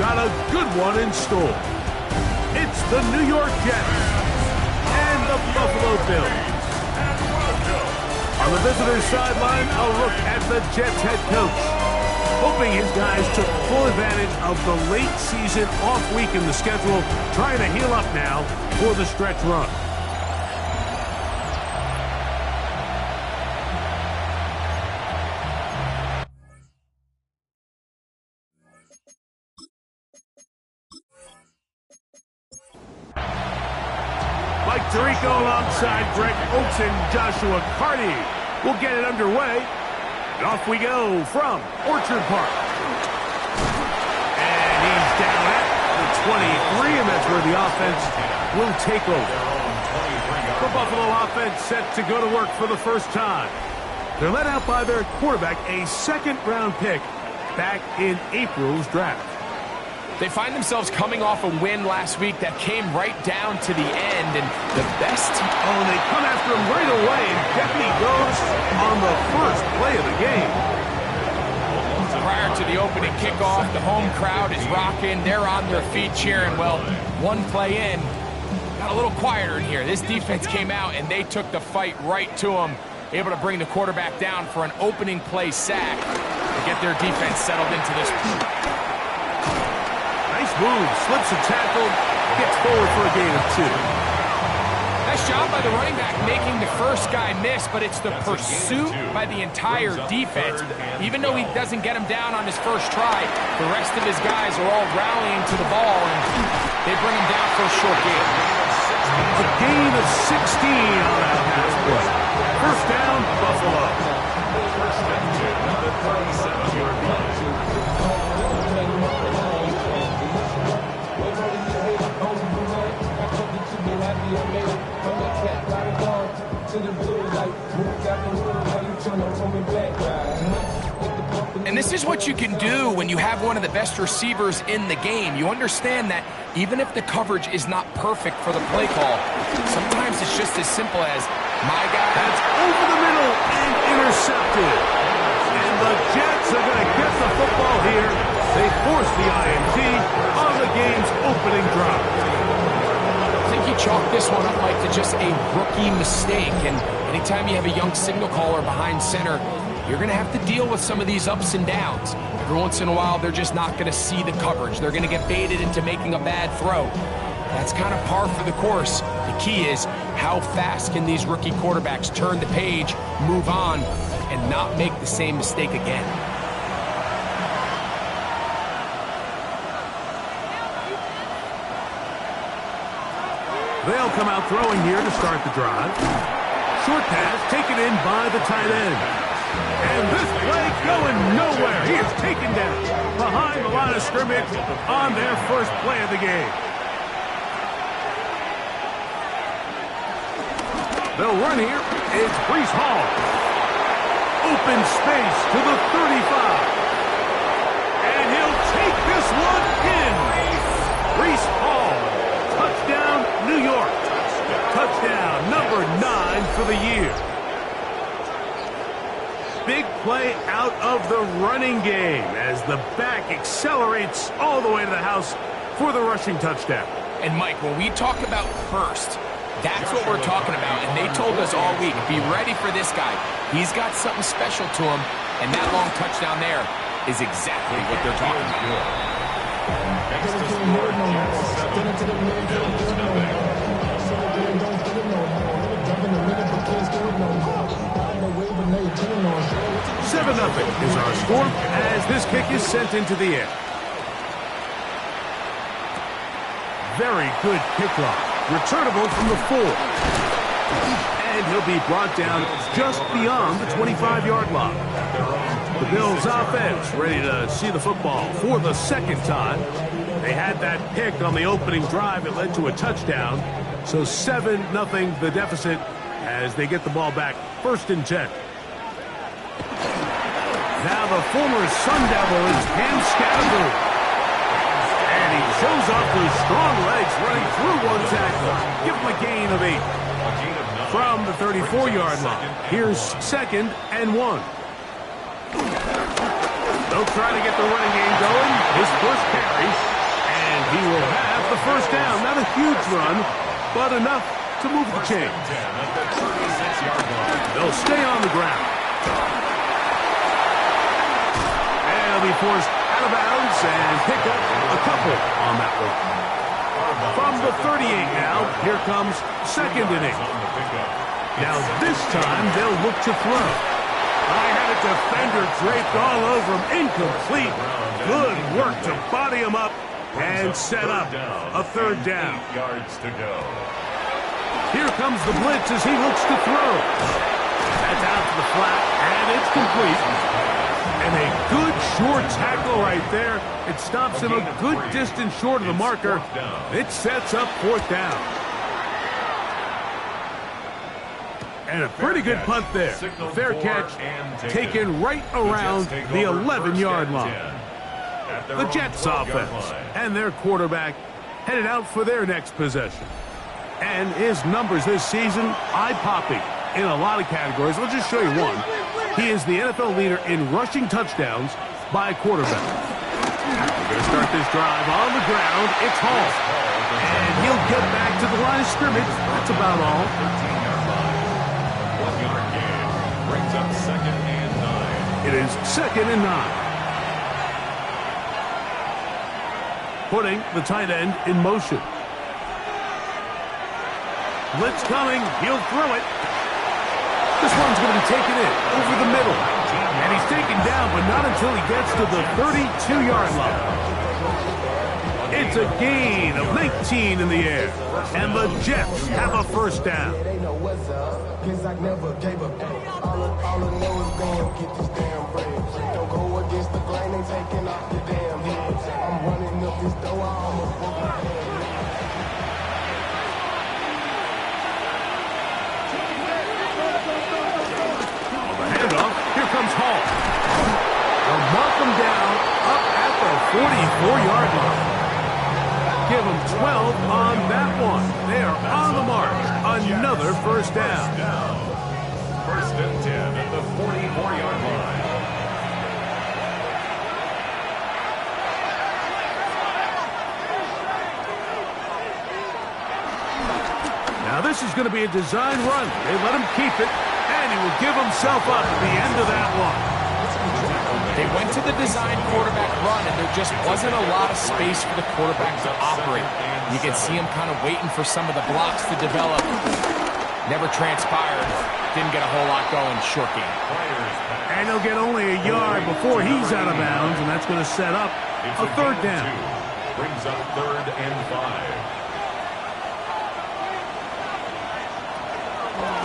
got a good one in store. It's the New York Jets and the Buffalo Bills. On the visitor's sideline, a look at the Jets head coach, hoping his guys took full advantage of the late season off week in the schedule, trying to heal up now for the stretch run. Mike Tirico alongside Greg Oaks and Joshua Carty will get it underway. And off we go from Orchard Park. And he's down at the 23, and that's where the offense will take over. The Buffalo offense set to go to work for the first time. They're led out by their quarterback, a second-round pick back in April's draft. They find themselves coming off a win last week that came right down to the end, and the best... Oh, and they come after him right away, and Deputy goes on the first play of the game. Prior to the opening kickoff, the home crowd is rocking. They're on their feet cheering. Well, one play in, got a little quieter in here. This defense came out, and they took the fight right to them, able to bring the quarterback down for an opening play sack to get their defense settled into this... Nice move, slips a tackle, gets forward for a gain of 2. Nice job by the running back making the first guy miss, but it's the pursuit by the entire defense. Even though he doesn't get him down on his first try, the rest of his guys are all rallying to the ball, and they bring him down for a short gain. A gain of 16 on that pass play. First down, Buffalo. First down to the 37-yard line. And this is what you can do when you have one of the best receivers in the game. You understand that even if the coverage is not perfect for the play call, sometimes it's just as simple as, my guy... That's over the middle and intercepted. And the Jets are going to get the football here. They force the INT on the game's opening drive. I think you chalk this one up, Mike, to just a rookie mistake. And anytime you have a young signal caller behind center, you're going to have to deal with some of these ups and downs. Every once in a while, they're just not going to see the coverage. They're going to get baited into making a bad throw. That's kind of par for the course. The key is, how fast can these rookie quarterbacks turn the page, move on, and not make the same mistake again? They'll come out throwing here to start the drive. Short pass taken in by the tight end. And this play going nowhere. He is taken down behind the line of scrimmage on their first play of the game. They'll run here. It's Breece Hall. Open space to the 35. And he'll take this one in. Breece Hall. Touchdown, New York. Touchdown, number 9 for the year. Big play out of the running game as the back accelerates all the way to the house for the rushing touchdown. And, Mike, when we talk about burst, that's what we're talking about. And they told us all week, be ready for this guy. He's got something special to him, and that long touchdown there is exactly what they're talking about. Seven 7-0 is our score as this kick is sent into the air. Very good kickoff. Returnable from the 4. And he'll be brought down just beyond the 25-yard line. The Bills offense ready to see the football for the second time. They had that pick on the opening drive. It led to a touchdown. So 7-0 the deficit as they get the ball back. 1st and 10. Now the former Sun Devil is Cam Scattergood. And he shows off with strong legs running through one tackle. Give him a gain of 8. From the 34-yard line. Here's 2nd and 1. They'll try to get the running game going. His first carry he will have the first down. Not a huge run, but enough to move the chains. They'll stay on the ground. And they'll be forced out of bounds and pick up a couple on that one. From the 38 now, here comes second and 8. Now this time they'll look to throw. I had a defender draped all over him. Incomplete. Good work to body him up and set up a third down. 8 yards to go. Here comes the blitz as he looks to throw. That's out to the flat, and it's complete. And a good short tackle right there. It stops him a good distance short of the marker. It sets up fourth down. And a pretty good punt there. Fair catch taken right around the 11-yard line. The Jets offense and their quarterback headed out for their next possession. And his numbers this season, eye-popping in a lot of categories. I'll just show you one. He is the NFL leader in rushing touchdowns by a quarterback. We're going to start this drive on the ground. It's Hall. And he'll get back to the line of scrimmage. That's about all. 1-yard gain brings up 2nd and 9. It is 2nd and 9. Putting the tight end in motion. Blitz coming. He'll throw it. This one's going to be taken in over the middle. And he's taken down, but not until he gets to the 32-yard line. It's a gain of 19 in the air. And the Jets have a first down. Here comes Hall. They'll mark him down up at the 44-yard line. Give him 12 on that one. They are on the march. Another first down. 1st and 10 at the 44-yard line. Now this is going to be a design run. They let him keep it. And he will give himself up at the end of that one. They went to the design quarterback run, and there just wasn't a lot of space for the quarterback to operate. You can see him kind of waiting for some of the blocks to develop. Never transpired. Didn't get a whole lot going. Short game. And he'll get only a yard before he's out of bounds, and that's going to set up a third down. Brings up 3rd and 5.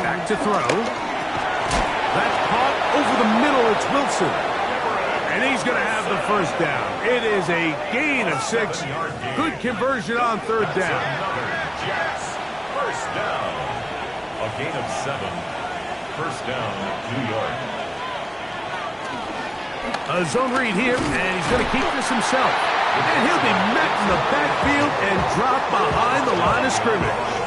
Back to throw. That's caught over the middle. It's Wilson. And he's going to have the first down. It is a gain of 6. Good conversion on third down. Jets. First down. A gain of 7. First down, New York. A zone read here, and he's going to keep this himself. And he'll be met in the backfield and dropped behind the line of scrimmage.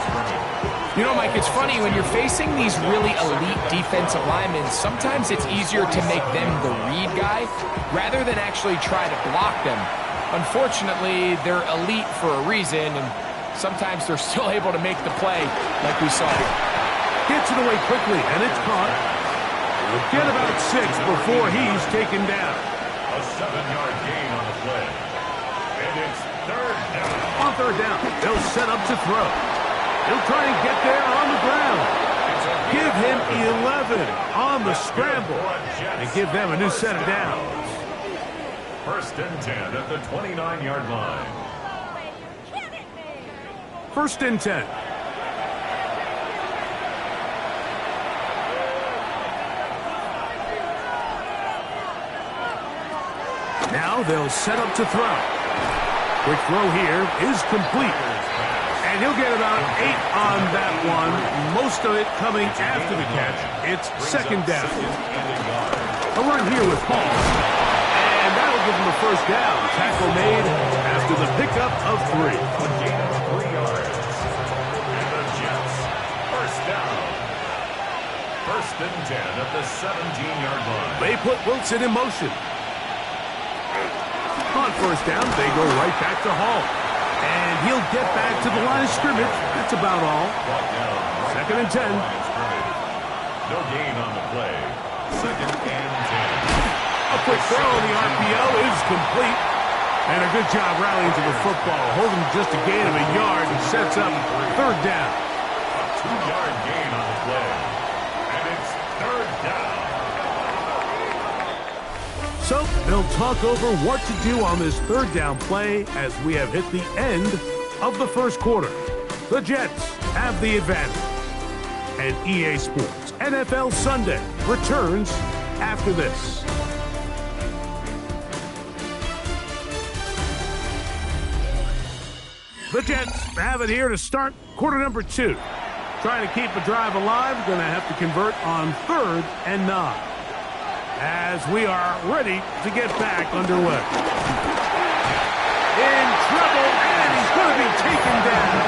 You know, Mike, it's funny, when you're facing these really elite defensive linemen, sometimes it's easier to make them the read guy rather than actually try to block them. Unfortunately, they're elite for a reason, and sometimes they're still able to make the play like we saw. Gets it away quickly, and it's caught. We'll get about 6 before he's taken down. A 7-yard gain on the play. And it's 3rd down. On third down, they'll set up to throw. He'll try and get there on the ground. Give him 11 on the scramble and give them a new set of downs. 1st and 10 at the 29-yard line. 1st and 10. Now they'll set up to throw. Quick throw here is complete. And he'll get about 8 on that one. Most of it coming after the catch. It's 2nd down. A run here with Paul. And that'll give him the first down. Tackle made after the pickup of 3. A gain of 3 yards. And the Jets. First down. 1st and 10 at the 17-yard line. They put Wilson in motion. On first down, they go right back to Hall. And he'll get back to the line of scrimmage. That's about all. 2nd and 10. No gain on the play. 2nd and 10. A quick throw on the RPO is complete. And a good job rallying to the football. Holding just a gain of a yard and sets up 3rd down. A 2-yard gain on the play. And it's 3rd down. So they'll talk over what to do on this 3rd down play as we have hit the end of the 1st quarter. The Jets have the advantage. And EA Sports NFL Sunday returns after this. The Jets have it here to start quarter number 2. Trying to keep the drive alive, going to have to convert on 3rd and 9. As we are ready to get back underway. In trouble, and he's going to be taken down.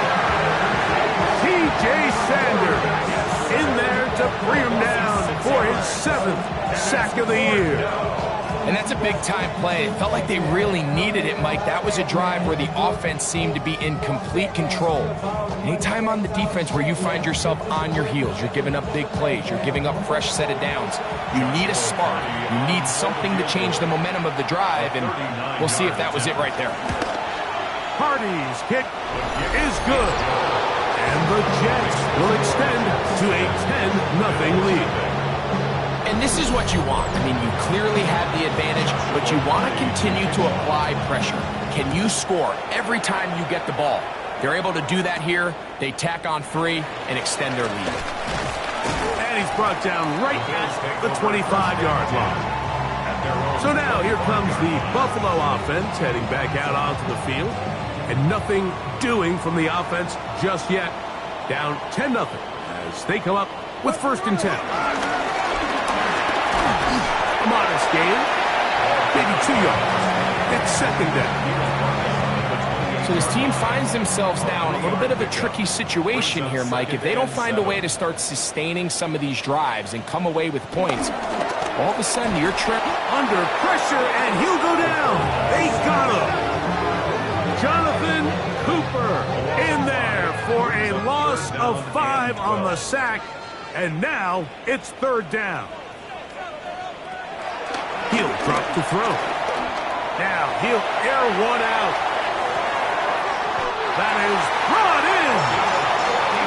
T.J. Sanders in there to bring him down for his 7th sack of the year. And that's a big-time play. It felt like they really needed it, Mike. That was a drive where the offense seemed to be in complete control. Anytime on the defense where you find yourself on your heels, you're giving up big plays, you're giving up fresh set of downs, you need a spark. You need something to change the momentum of the drive, and we'll see if that was it right there. Hardy's kick is good. And the Jets will extend to a 10-0 lead. And this is what you want. I mean, you clearly have the advantage, but you want to continue to apply pressure. Can you score every time you get the ball? They're able to do that here. They tack on 3 and extend their lead. And he's brought down right at the 25-yard line. So now here comes the Buffalo offense heading back out onto the field. And nothing doing from the offense just yet. Down 10-0 as they come up with 1st and 10. Modest gain, maybe 2 yards. It's 2nd down. So this team finds themselves now in a little bit of a tricky situation here, Mike. If they don't find a way to start sustaining some of these drives and come away with points, all of a sudden your trip under pressure, and he'll go down. They got him. Jonathan Cooper in there for a loss of 5 on the sack, and now it's 3rd down. He'll drop to throw. Now he'll air one out. That is brought in.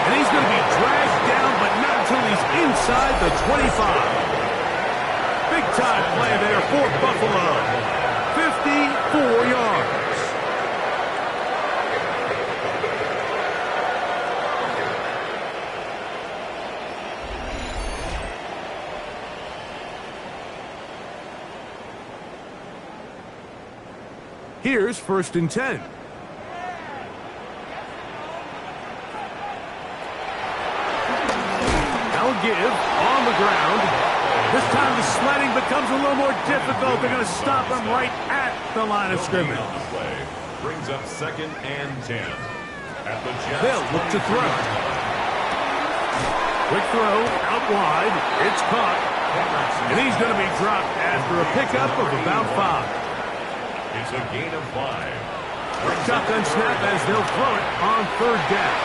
And he's going to be dragged down, but not until he's inside the 25. Big time play there for Buffalo. 54 yards. Here's 1st and 10. Now give on the ground. This time the sledding becomes a little more difficult. They're going to stop him right at the line of scrimmage. Brings up 2nd and 10. At the Jets. They'll look to throw. Quick throw out wide. It's caught. And he's going to be dropped after a pickup of about 5. It's a gain of 5. Shotgun snap as they'll throw it on 3rd down.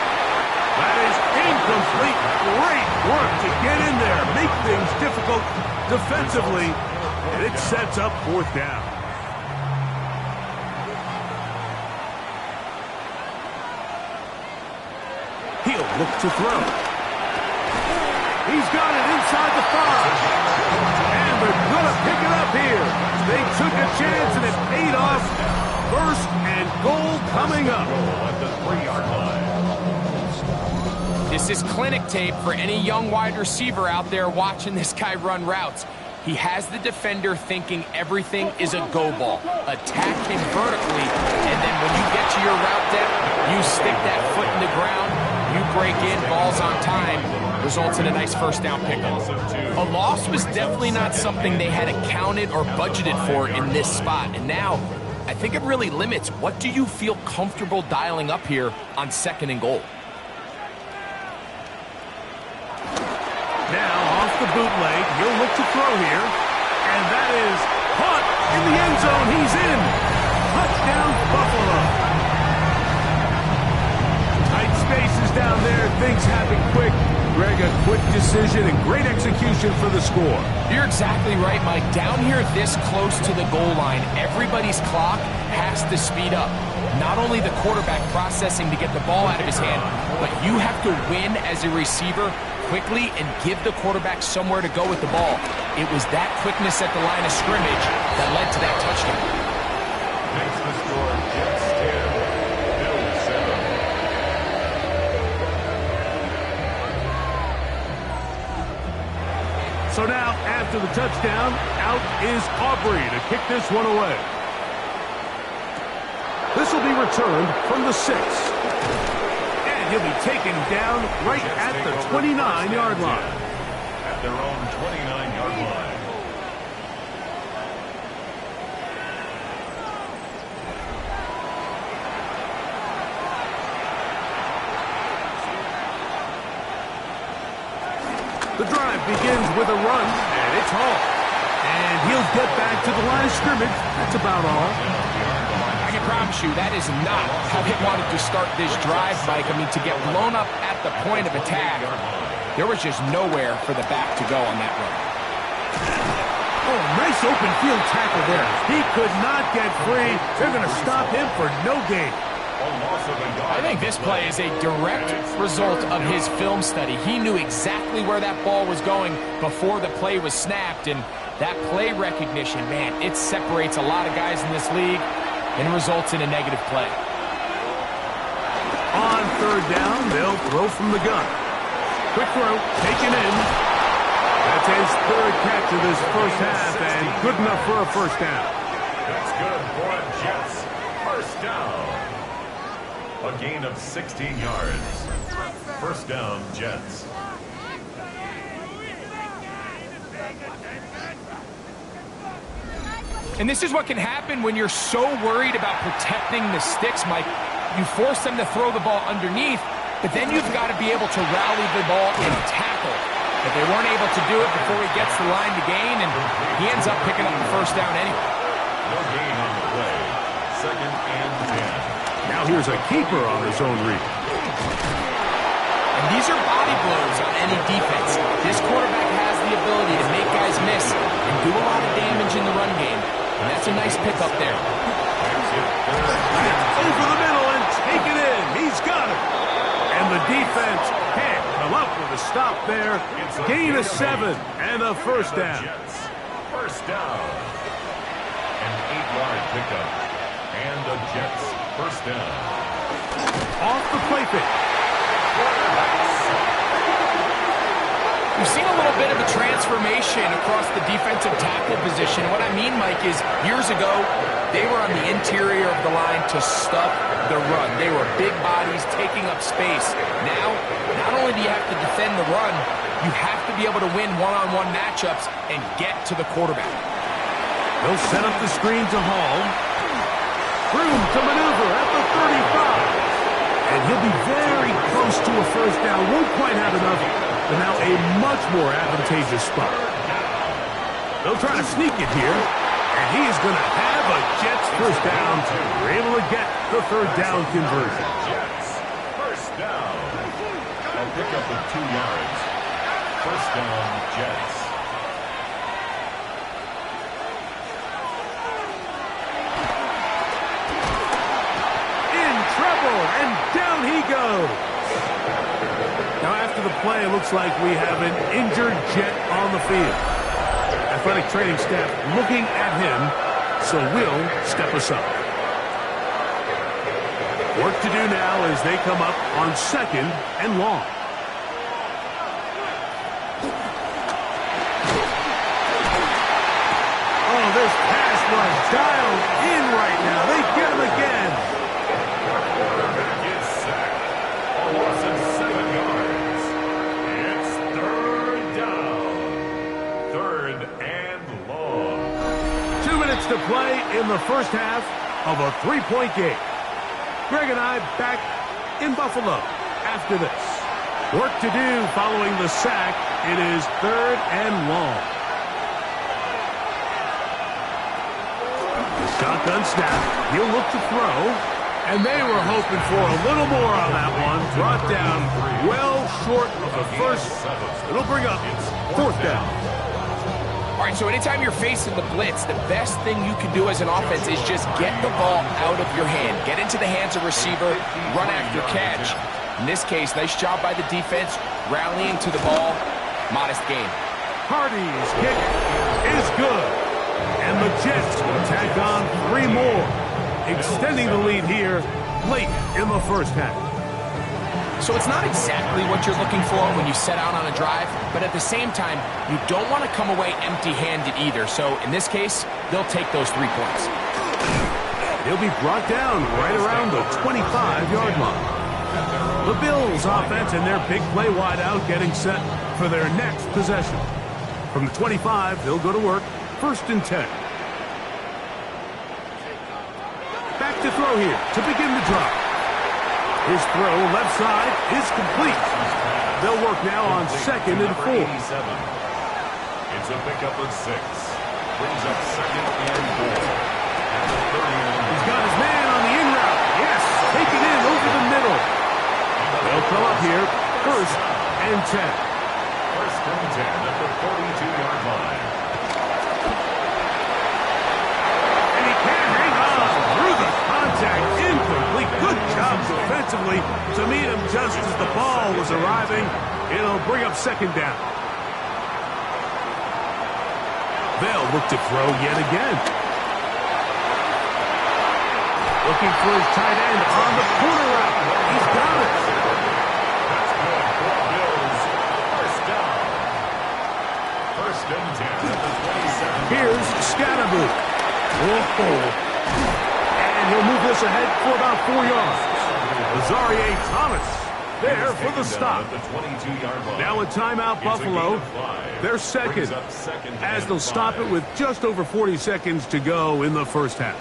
That is incomplete. Great work to get in there, make things difficult defensively, and it sets up 4th down. He'll look to throw. He's got it inside the 5. And they're going to pick it up here. They took a chance and it paid off. 1st and goal coming up. At the 3-yard line. This is clinic tape for any young wide receiver out there watching this guy run routes. He has the defender thinking everything is a go ball. Attack him vertically, and then when you get to your route depth, you stick that foot in the ground, you break in, balls on time, results in a nice 1st down pickup. A loss was definitely not something they had accounted or budgeted for in this spot, and now I think it really limits what do you feel comfortable dialing up here on 2nd and goal. Now off the bootleg, he'll look to throw here, and that is caught in the end zone. He's in. Touchdown, Buffalo. decision and great execution for the score. You're exactly right, Mike. Down here this close to the goal line, everybody's clock has to speed up. Not only the quarterback processing to get the ball out of his hand, but you have to win as a receiver quickly and give the quarterback somewhere to go with the ball. It was that quickness at the line of scrimmage that led to that touchdown. Makes the score Jets 10, Bills 7. So now, after the touchdown, out is Aubrey to kick this one away. This will be returned from the 6. And he'll be taken down right at the 29-yard line. At their own 29-yard line. The drive begins with a run, and it's Hall. And he'll get back to the line of scrimmage. That's about all. I can promise you that is not how they wanted to start this drive, Mike. I mean, to get blown up at the point of attack, there was just nowhere for the back to go on that run. Oh, nice open field tackle there. He could not get free. They're going to stop him for no gain. I think this play is a direct result of his film study. He knew exactly where that ball was going before the play was snapped, and that play recognition, man, it separates a lot of guys in this league and results in a negative play. On third down, they'll throw from the gun. Quick throw, taken in. That's his third catch of this first half, and good enough for a first down. That's good for a Jets first down. A gain of 16 yards. First down, Jets. And this is what can happen when you're so worried about protecting the sticks, Mike. You force them to throw the ball underneath, but then you've got to be able to rally the ball and tackle. But they weren't able to do it before he gets the line to gain, and he ends up picking up the first down anyway. No gain on the play. Second and 10. Now here's a keeper on his own read. And these are body blows on any defense. This quarterback has the ability to make guys miss and do a lot of damage in the run game. And that's a nice pickup there. Over the middle and take it in. He's got it. And the defense can't come up with a stop there. Gain of 7 and a first down. First down. An 8-yard pickup. And the Jets first down. Off the play fake. We've seen a little bit of a transformation across the defensive tackle position. What I mean, Mike, is years ago, they were on the interior of the line to stuff the run. They were big bodies taking up space. Now, not only do you have to defend the run, you have to be able to win one-on-one matchups and get to the quarterback. They'll set up the screen to Hall. Room to maneuver at the 35. And he'll be very close to a first down. Won't quite have enough, but now a much more advantageous spot. They'll try to sneak it here, and he is going to have a Jets first down. We're able to get the third down conversion. Jets first down. A pickup of 2 yards. First down, Jets. And down he goes. Now after the play, it looks like we have an injured Jet on the field. Athletic training staff looking at him, so we'll step aside. Work to do now as they come up on second and long. Oh, this pass was dialed in right now. They get him again. Gets sacked. A loss of 7 yards. It's third down. Third and long. 2 minutes to play in the first half of a 3-point game. Greg and I back in Buffalo after this. Work to do following the sack. It is third and long. The shotgun snap. He'll look to throw. And they were hoping for a little more on that one. Brought down well short of the first. It'll bring up fourth down. All right, so anytime you're facing the blitz, the best thing you can do as an offense is just get the ball out of your hand. Get into the hands of receiver, run after catch. In this case, nice job by the defense, rallying to the ball. Modest gain. Hardy's kick is good. And the Jets will tack on 3 more, extending the lead here late in the first half. So it's not exactly what you're looking for when you set out on a drive, but at the same time, you don't want to come away empty-handed either. So in this case, they'll take those 3 points. He'll be brought down right around the 25-yard line. The Bills offense and their big play wideout getting set for their next possession. From the 25, they'll go to work, 1st and 10. Back to throw here to begin the drive. His throw left side is complete. They'll work now on 2nd and 4. It's a pickup of 6. Brings up 2nd and 4. At the 30. He's got his man on the in route. Yes, take it in over the middle. They'll come up here, 1st and 10. 1st and 10 at the 42-yard line. And he can't hang on through the contact. Incomplete. Good job defensively to meet him just as the ball was arriving. It'll bring up 2nd down. They'll look to throw yet again. Looking for his tight end on the corner route. He's got it. That's good for the Bills. 1st down. 1st and 10 at the 27. Here's Scatterboo. And he'll move this ahead for about 4 yards. Azareye'h Thomas there for the stop. At the 22-yard line. Now a timeout, Buffalo. They're second, as they'll stop it with just over 40 seconds to go in the first half.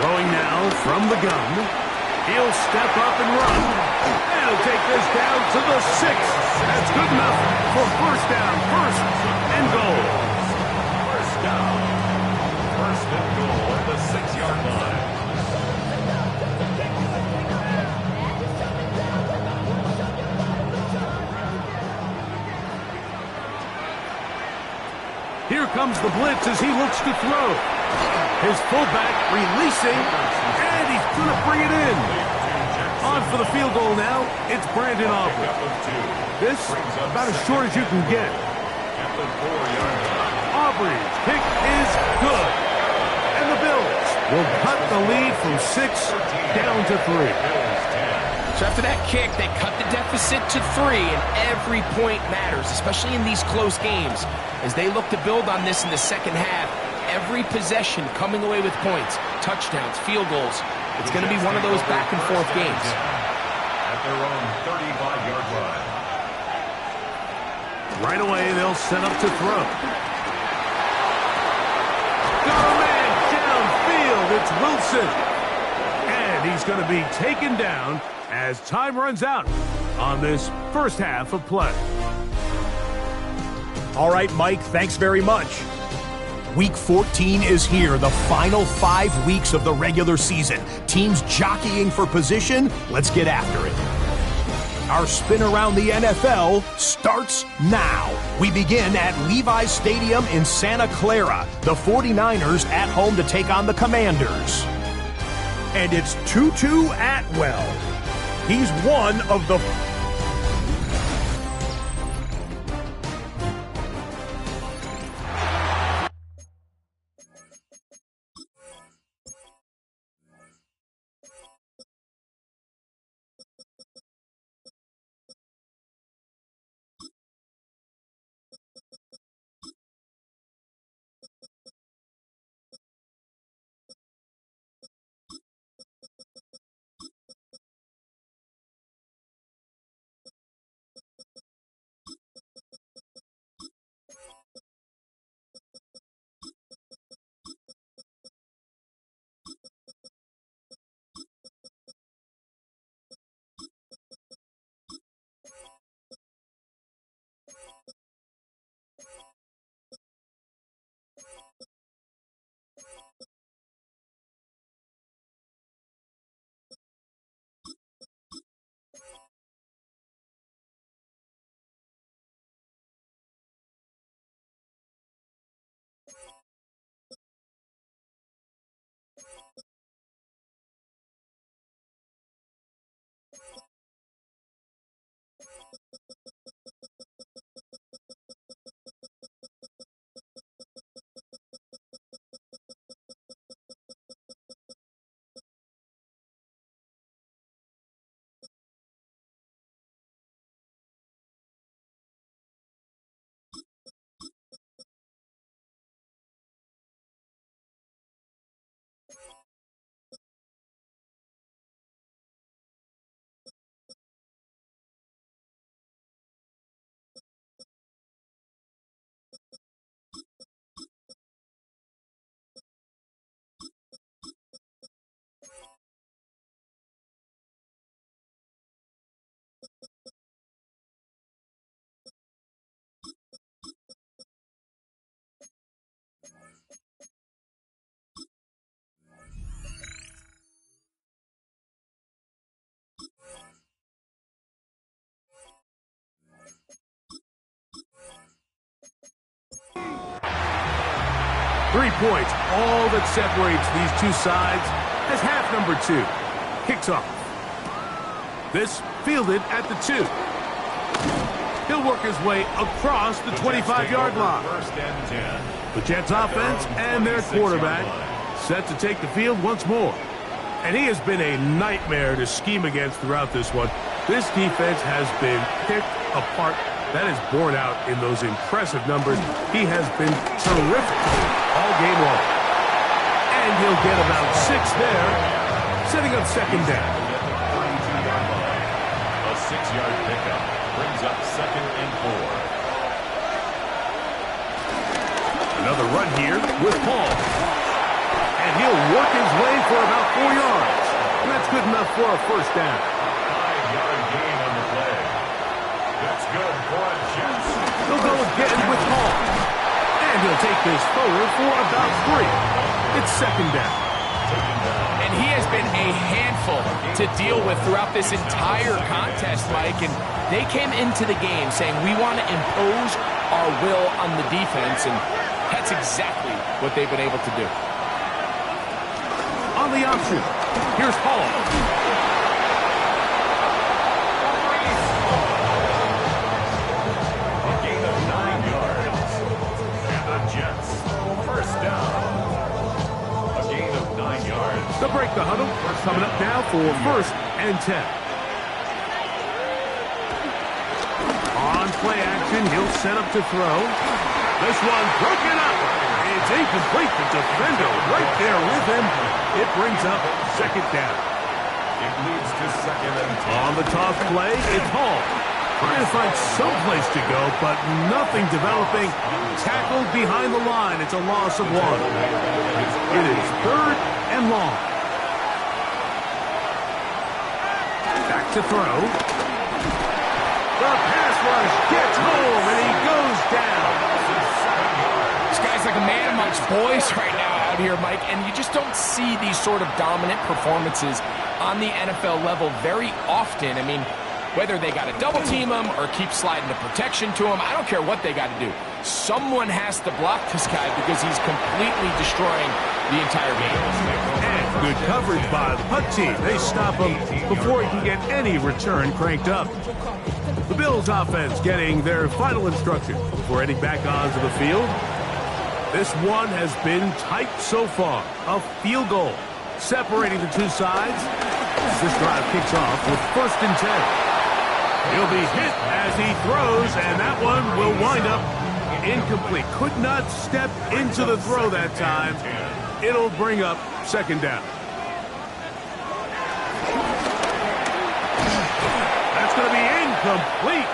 Throwing now from the gun. He'll step up and run. And he'll take this down to the 6. That's good enough for 1st down, 1st and goal. 1st down. 1st and goal at the 6-yard line. Here comes the blitz as he looks to throw. His fullback releasing, and he's going to bring it in. On for the field goal now, it's Brandon Aubrey. This, about as short as you can get. At the 4-yard line. Aubrey's kick is good. And the Bills will cut the lead from 6 down to 3. So after that kick, they cut the deficit to 3, and every point matters, especially in these close games. As they look to build on this in the second half, every possession coming away with points, touchdowns, field goals. It's going to be one of those back-and-forth games. At their own 35-yard line. Right away, they'll set up to throw. Got a man downfield. It's Wilson. And he's going to be taken down as time runs out on this first half of play. All right, Mike, thanks very much. Week 14 is here, the final 5 weeks of the regular season. Teams jockeying for position. Let's get after it. Our spin around the NFL starts now. We begin at Levi's Stadium in Santa Clara. The 49ers at home to take on the Commanders. And it's Tutu Atwell. He's one of the 3 points, all that separates these two sides as half number 2 kicks off. This fielded at the 2. He'll work his way across the 25-yard line. First and 10. The Jets offense and their quarterback set to take the field once more. And he has been a nightmare to scheme against throughout this one. This defense has been picked apart. That is borne out in those impressive numbers. He has been terrific all game long. And he'll get about 6 there, setting up second down. A 6-yard pickup brings up second and 4. Another run here with Paul. And he'll work his way for about 4 yards. And that's good enough for a first down. 5-yard gain on the play. That's good for a Jets. He'll go again with Paul. And he'll take this forward for about 3. It's second down. And he has been a handful to deal with throughout this entire contest, Mike. And they came into the game saying, we want to impose our will on the defense. And that's exactly what they've been able to do. On the option, here's Paul. A gain of 9 yards. And the Jets, first down. A gain of 9 yards. They'll break the huddle. Coming up now for first and 10. On play action, he'll set up to throw. This one broken up. It's incomplete. The defender right there with him. It brings up second down. It leads to second and 10. On the toss play, it's Hall. Trying to find some place to go, but nothing developing. Tackled behind the line. It's a loss of 1. It is third and long. Back to throw. The pass rush gets home, and he goes down. This guy's like a man amongst boys right now out here, Mike, and you just don't see these sort of dominant performances on the NFL level very often. I mean, whether they got to double team him or keep sliding the protection to him, I don't care what they got to do. Someone has to block this guy because he's completely destroying the entire game. And good coverage by the punt team. They stop him before he can get any return cranked up. The Bills offense getting their final instruction before heading back onto the field. This one has been tight so far. A field goal separating the two sides. This drive kicks off with first and 10. He'll be hit as he throws, and that one will wind up incomplete. Could not step into the throw that time. It'll bring up second down. That's going to be incomplete.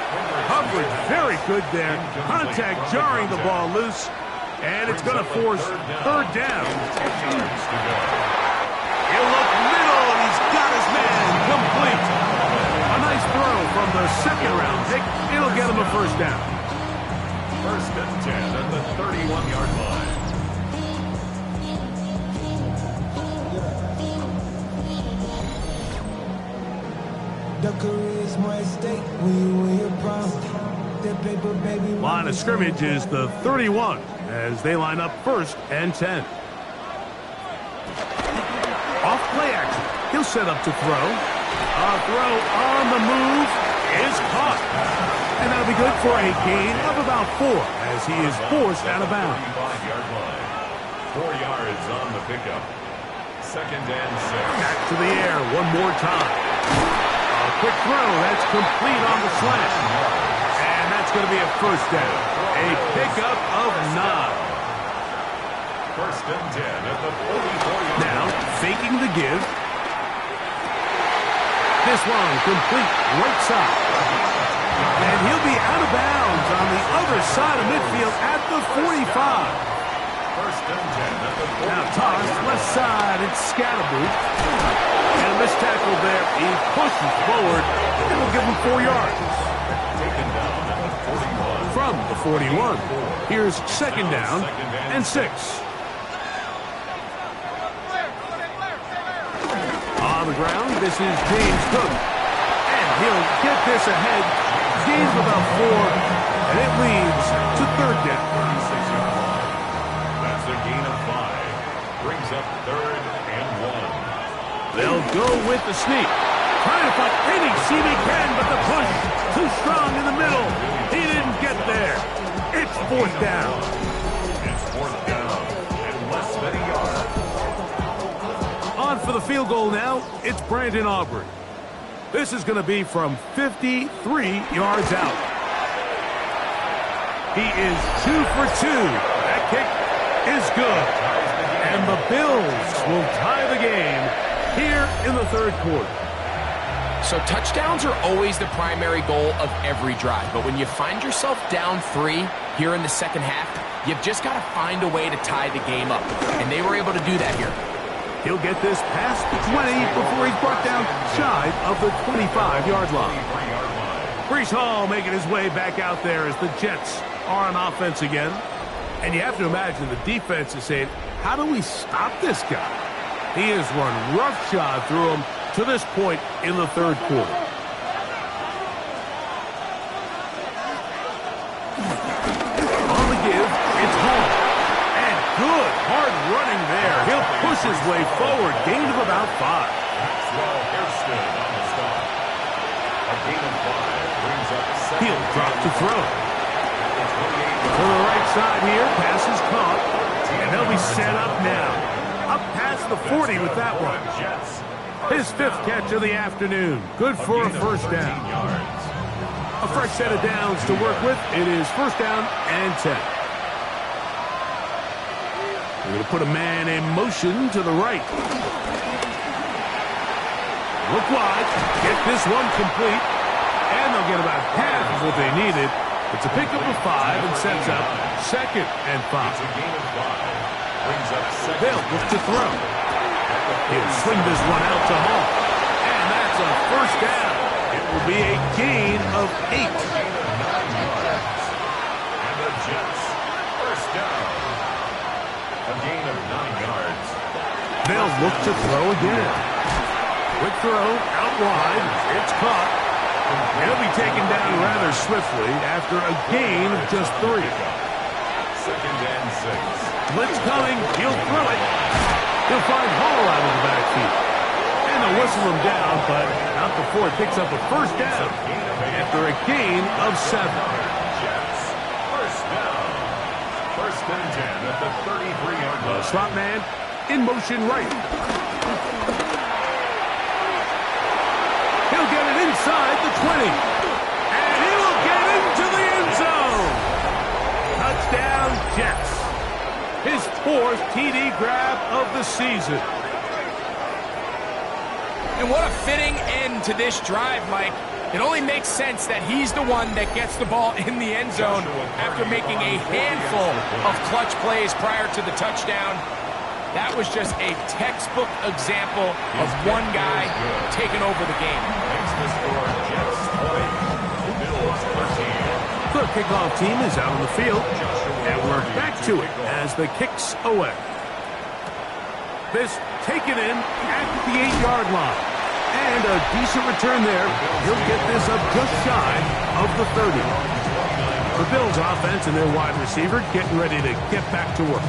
Coverage very good there. Contact jarring the ball loose. And it's going to force third down. He'll look middle, and he's got his man complete. A nice throw from the second-round pick. It'll get him a first down. First and 10 at the 31-yard line. Line of scrimmage is the 31 as they line up first and 10. Off play action. He'll set up to throw. A throw on the move is caught. And that'll be good for a gain of about 4 as he is forced out of bounds. 5-yard line. 4 yards on the pickup. Second and 6. Back to the air one more time. A quick throw. That's complete on the slant. And that's going to be a first down. A pickup of 9. First and 10 at the 44-yard line. Now, faking the give. This one complete right side. And he'll be out of bounds on the other side of midfield at the 45. First and 10 at the 45. Now tossed left side. It's Scatterboot. And this tackle there, he pushes forward. And will give him 4 yards. Taken down at the 41. From the 41. Here's second down and 6. On the ground, this is James Cook. And he'll get this ahead. Gains about 4. And it leads to third down. 36-yard line. That's a gain of brings up 3rd and 1. They'll go with the sneak. Trying to find any seam he can, but the push too strong in the middle. He didn't get there. It's 4th down. It's 4th down and less than a yard. On for the field goal now, it's Brandon Aubrey. This is going to be from 53 yards out. He is 2 for 2. That kick is good. And the Bills will tie the game here in the 3rd quarter. So touchdowns are always the primary goal of every drive. But when you find yourself down 3 here in the 2nd half, you've just got to find a way to tie the game up. And they were able to do that here. He'll get this past the 20 before he's brought down shy of the 25-yard line. Breece Hall making his way back out there as the Jets are on offense again. And you have to imagine the defense is saying, how do we stop this guy? He has run roughshod through him to this point in the 3rd quarter. On the give, it's Hall. And good, hard running there. He'll push his way forward. Gain of about 5. Maxwell Hairston on the stop. A gain of 5 brings up 2nd. He'll drop to throw. To the right side here, pass is caught. And they'll be set up now. Up past the 40 with that one. Jets. His 5th catch of the afternoon. Good for a 1st down. A fresh set of downs to work with. It is 1st down and 10. We're going to put a man in motion to the right. Look wide. Get this one complete. And they'll get about half of what they needed. It's a pickup of 5 and sets up 2nd and 5. It's a gain of 5. Brings up 2nd. They'll look to throw. He'll swing this one out to Hall. And that's a 1st down. It will be a gain of 8. And the Jets, 1st down. A gain of 9 yards. They'll look to throw again. Quick throw, out wide. It's caught. He'll be taken down rather swiftly after a gain of just 3. 2nd and 6. Blitz coming. He'll throw it. He'll find Hall out of the backfield. And they'll whistle him down, but not before it picks up a 1st down after a gain of 7. Jets, 1st down. 1st and 10 at the 33-yard line. Slot man in motion right. He'll get it inside the 20. And he will get into the end zone. Touchdown, Jets. His 4th TD grab of the season. And what a fitting end to this drive, Mike. It only makes sense that he's the one that gets the ball in the end zone after making a handful of clutch plays prior to the touchdown. That was just a textbook example of one guy taking over the game. Makes the score Jets 20. Bills 13. The kickoff team is out on the field. And we're back to it as the kick's away. This taken in at the 8-yard line. And a decent return there. He'll get this up just shy of the 30. The Bills offense and their wide receiver getting ready to get back to work.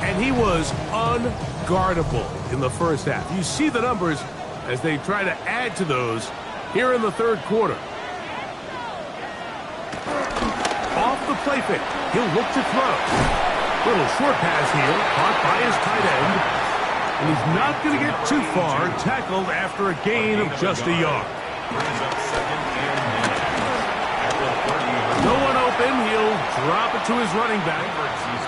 And he was unguardable in the 1st half. You see the numbers as they try to add to those here in the 3rd quarter. Off the play fake. He'll look to throw. Little short pass here, caught by his tight end. And he's not going to get too far, tackled after a gain of just a yard. Brings up 2nd and 9. At the 30-yard line. No one open. He'll drop it to his running back.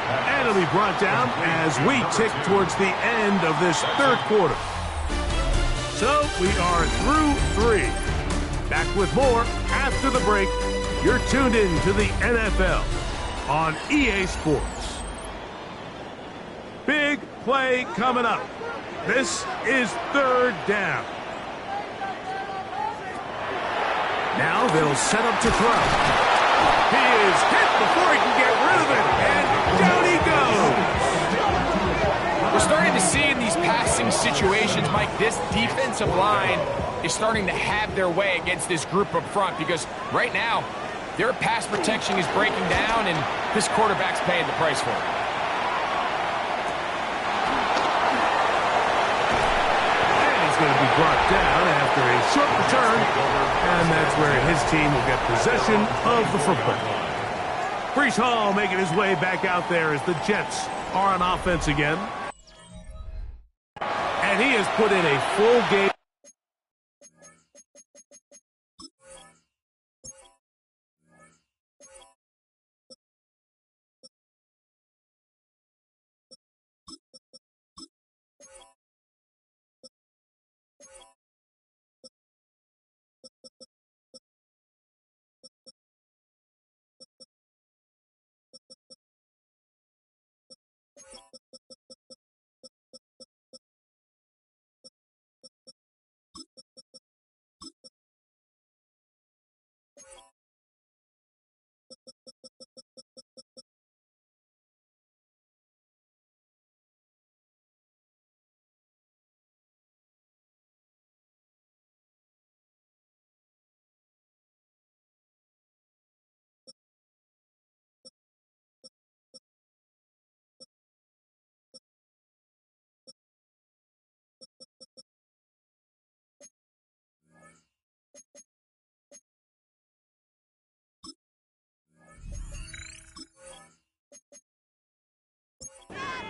And it'll be brought down as we tick towards the end of this 3rd quarter. So we are through 3. Back with more after the break. You're tuned in to the NFL on EA Sports. Big play coming up. This is 3rd down. Now they'll set up to throw. He is hit before he can get rid of it, and down he goes. We're starting to see in these passing situations, Mike, this defensive line is starting to have their way against this group up front because right now, their pass protection is breaking down, and this quarterback's paying the price for it. brought down after a short return, and that's where his team will get possession of the football. Breece Hall making his way back out there as the Jets are on offense again. And he has put in a full game.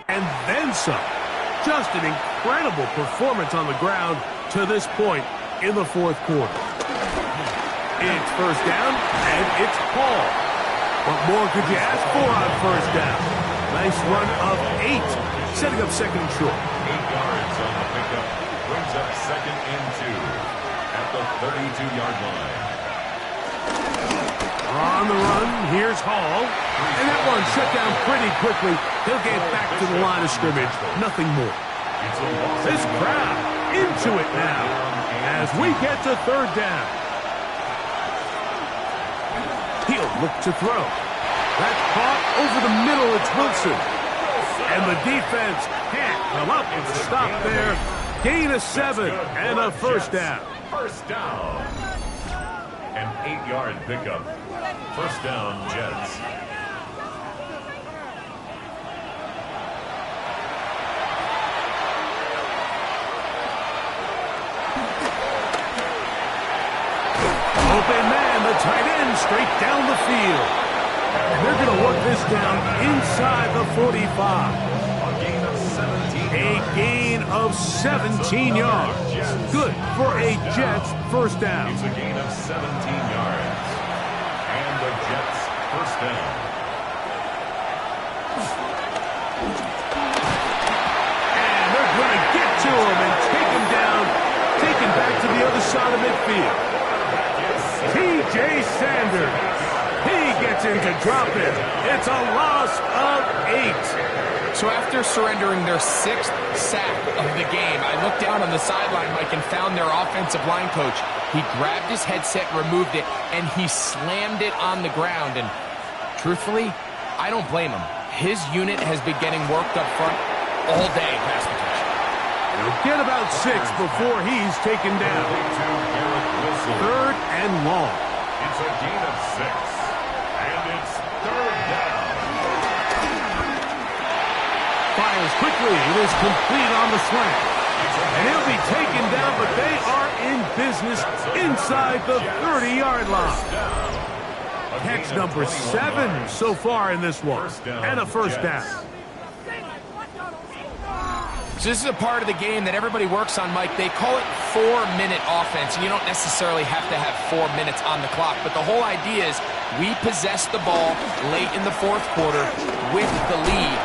And then some. Just an incredible performance on the ground to this point in the fourth quarter. It's first down, and it's Hall. What more could you ask for on first down? Nice run of 8, setting up second and short. 8 yards on the pickup. Brings up second and 2 at the 32-yard line. On the run, here's Hall. And that one shut down pretty quickly. He'll get back to the line of scrimmage. Nothing more. This crowd into it now as we get to third down. He'll look to throw. That's caught over the middle. It's Wilson. And the defense can't come up with a stop there. Gain of 7 and a first down. First down. An 8-yard pickup. First down, Jets. Open man, the tight end, straight down the field. And they're going to work this down inside the 45. A gain of 17 A gain of 17 yards. Good for a Jets first down. It's a gain of 17 yards. And the Jets first down. And they're going to get to him and take him down. Take him back to the other side of midfield. T.J. Sanders. He gets in to drop it. It's a loss of 8. So after surrendering their 6th sack of the game, I looked down on the sideline, Mike, and found their offensive line coach. He grabbed his headset, removed it, and he slammed it on the ground. And truthfully, I don't blame him. His unit has been getting worked up front all day in pass protection. He'll get about 6 before he's taken down. Third and long. It's a gain of 6. And it's third down. Fires quickly. It is complete on the slant. And he'll be taken down, but they are in business inside the 30-yard line. Catch number 7 so far in this one. And a first down. So this is a part of the game that everybody works on, Mike. They call it 4-minute offense, and you don't necessarily have to have 4 minutes on the clock. But the whole idea is we possess the ball late in the fourth quarter with the lead.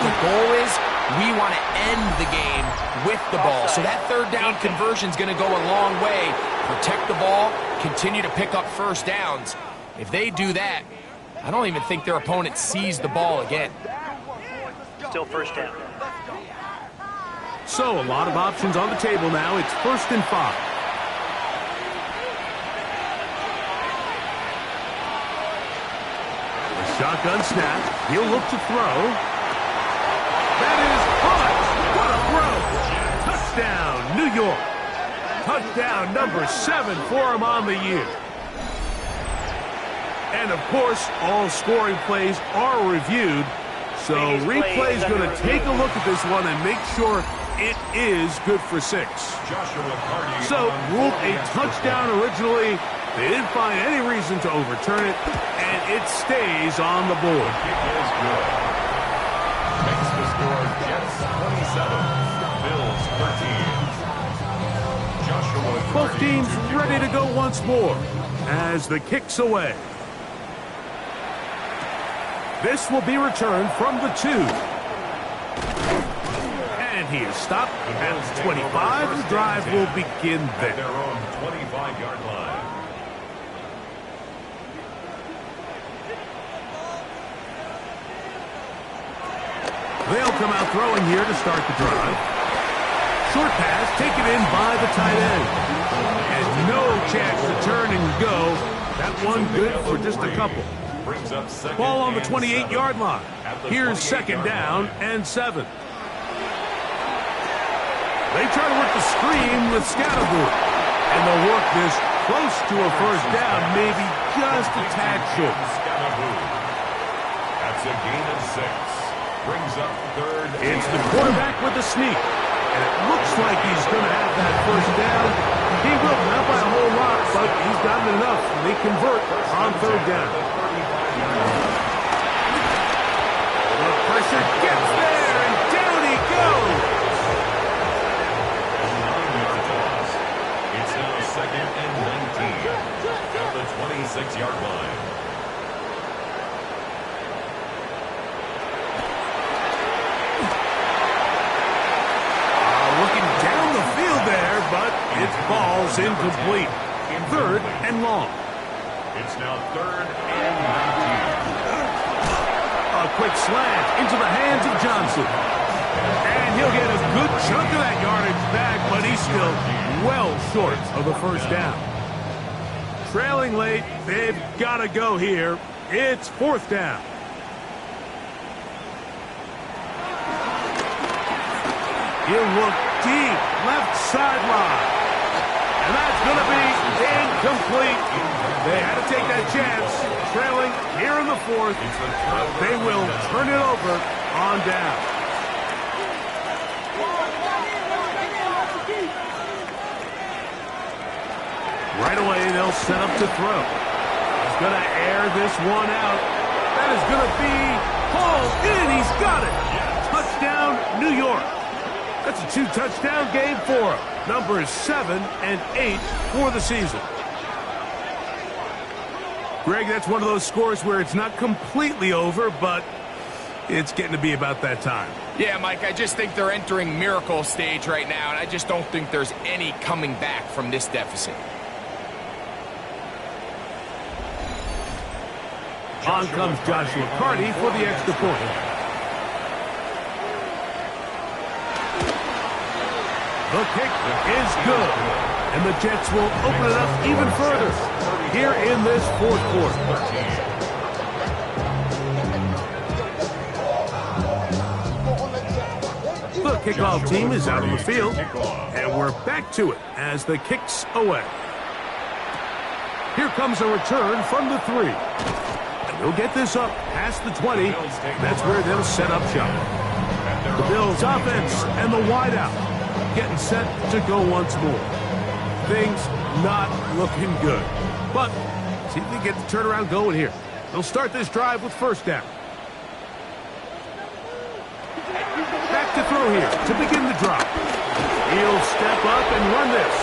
The goal is we want to end the game with the ball. So that third down conversion is going to go a long way. Protect the ball, continue to pick up first downs. If they do that, I don't even think their opponent sees the ball again. Still first down. So a lot of options on the table now. It's first and 5. The shotgun snap. He'll look to throw. That is caught. What a throw. Touchdown, New York. Touchdown number 7 for him on the year. And, of course, all scoring plays are reviewed. So replay is going to take a look at this one and make sure it is good for 6. So ruled a touchdown originally. They didn't find any reason to overturn it, and it stays on the board. Kick is good. Makes the score Jets 27, Bills 13. Joshua Both teams ready to go once more as the kick's away. This will be returned from the 2. And he is stopped at 25. The drive will begin at their there. own 25-yard line. They'll come out throwing here to start the drive. Short pass taken in by the tight end. And no chance to turn and go. That one good for just a couple. Brings up second Ball on the and 28-yard 7. line. At the Here's 28-yard second down line. and 7. They try to work the screen with Scattergood. And they'll work this close to a first down, maybe just a tad short. That's a gain of 6. Brings up third. It's the quarterback with the sneak. And it looks like he's going to have that first down. He will, not by a whole lot, but he's gotten enough. They convert on third down. The pressure gets there, and down he goes. It's now second and 19 at the 26-yard line. Looking down the field there, but it's ball's incomplete. Third and long. It's now third and 19. A quick slant into the hands of Johnson. And he'll get a good chunk of that yardage back, but he's still well short of the first down. Trailing late, they've got to go here. It's fourth down. He'll look deep, left sideline. And that's going to be incomplete. They had to take that chance. Trailing here in the fourth. They will turn it over on down. Right away, they'll set up to throw. He's going to air this one out. That is going to be hauled in. He's got it. Touchdown, New York. That's a 2-touchdown game for him. Numbers 7 and 8 for the season. Greg, that's one of those scores where it's not completely over, but it's getting to be about that time. Yeah, Mike, I just think they're entering miracle stage right now, and I just don't think there's any coming back from this deficit. On comes Joshua Carty for the extra point. The kick is good, and the Jets will open it up even further here in this fourth quarter. The kickoff team is out on the field, and we're back to it as the kick's away. Here comes a return from the 3. And they'll get this up past the 20. That's where they'll set up shop. The Bills offense and the wideout getting set to go once more. Things not looking good. But see if they get the turnaround going here. They'll start this drive with first down. Back to throw here to begin the drop. He'll step up and run this.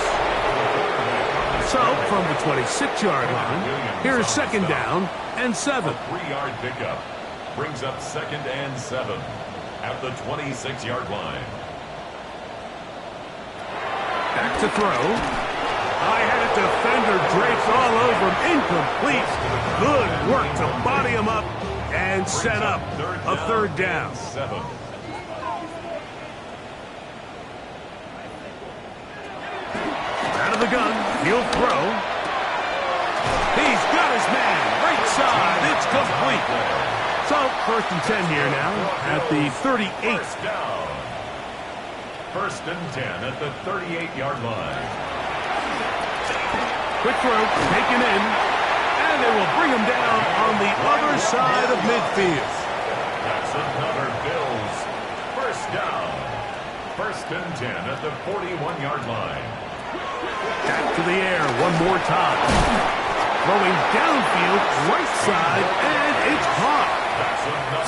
So from the 26-yard line, here's second down and 7. 3-yard pickup brings up second and 7 at the 26-yard line. Back to throw. High-headed defender drapes all over him. Incomplete. Good work to body him up and set up a third down. 7. Out of the gun. He'll throw. He's got his man. Right side. It's complete. So first and 10 here now at the 38. First down. First and 10 at the 38-yard line. Quick throw, taken in, and they will bring him down on the other side of midfield. That's another First and 10 at the 41-yard line. Back to the air one more time. Throwing downfield, right side, and it's caught.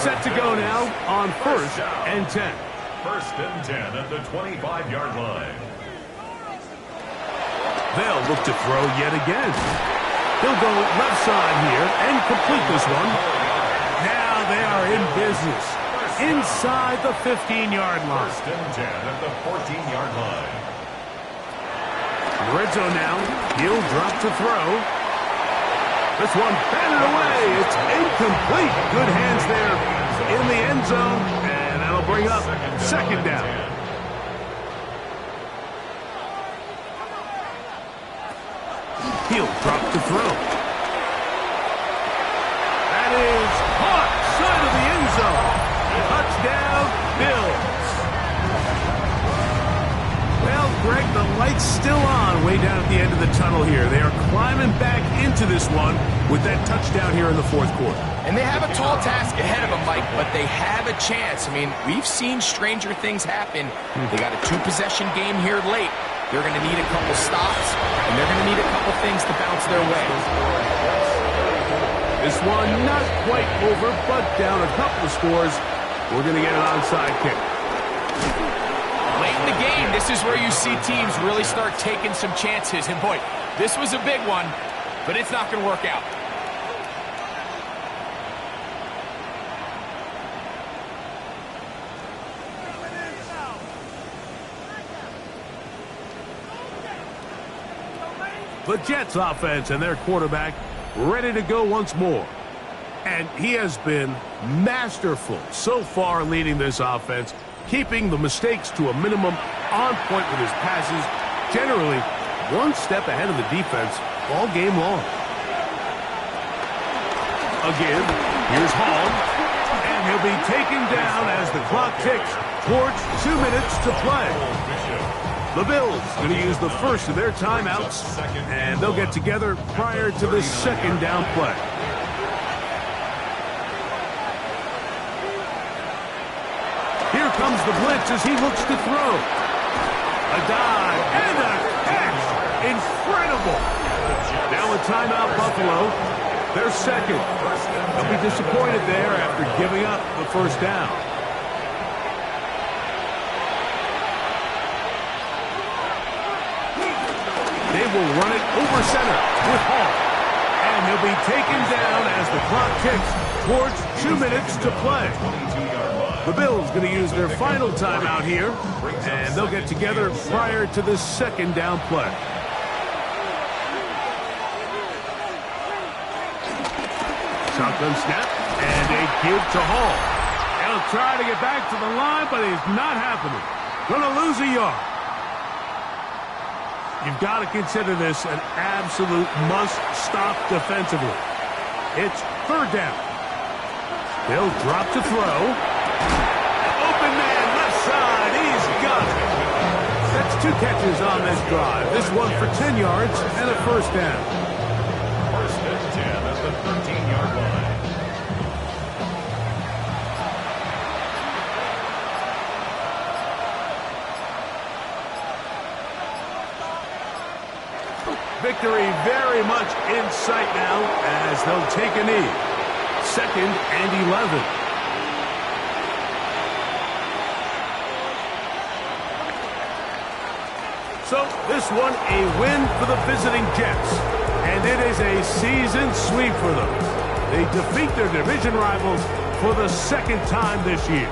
Set to go now on first and 10. First and 10 at the 25-yard line. They'll look to throw yet again. He'll go left side here and complete this one. Now they are in business inside the 15-yard line. First and 10 at the 14-yard line. Red zone now. He'll drop to throw. This one batted away. It's incomplete. Good hands there in the end zone. And that'll bring up second down. He'll drop to throw. That is caught. Side of the end zone. Touchdown, Bills. Well, Greg, the light's still on way down at the end of the tunnel here. They are climbing back into this one with that touchdown here in the fourth quarter. And they have a tall task ahead of them, Mike, but they have a chance. I mean, we've seen stranger things happen. They got a two-possession game here late. They're going to need a couple stops, and they're going to need a couple things to bounce their way. This one not quite over, but down a couple of scores. We're going to get an onside kick. Late in the game, this is where you see teams really start taking some chances. And boy, this was a big one, but it's not going to work out. The Jets offense and their quarterback ready to go once more. And he has been masterful so far leading this offense, keeping the mistakes to a minimum, on point with his passes, generally one step ahead of the defense all game long. Again, here's Hall, and he'll be taken down as the clock ticks towards 2 minutes to play. The Bills going to use the first of their timeouts, and they'll get together prior to the second down play. Here comes the blitz as he looks to throw. A dive and a catch. Incredible. Now a timeout, Buffalo. They're second. They'll be disappointed there after giving up the first down. They will run it over center with Hall. And he'll be taken down as the clock ticks towards 2 minutes to play. The Bills going to use their final timeout here, and they'll get together prior to the second down play. Shotgun snap, and a give to Hall. He'll try to get back to the line, but he's not happening. Going to lose a yard. You've got to consider this an absolute must-stop defensively. It's third down. They'll drop to throw. Open man, left side, he's got it. That's 2 catches on this drive. This one for 10 yards and a first down. First and 10 at the 13-yard line. Victory very much in sight now as they'll take a knee. Second and 11. So this one a win for the visiting Jets. And it is a season sweep for them. They defeat their division rivals for the second time this year.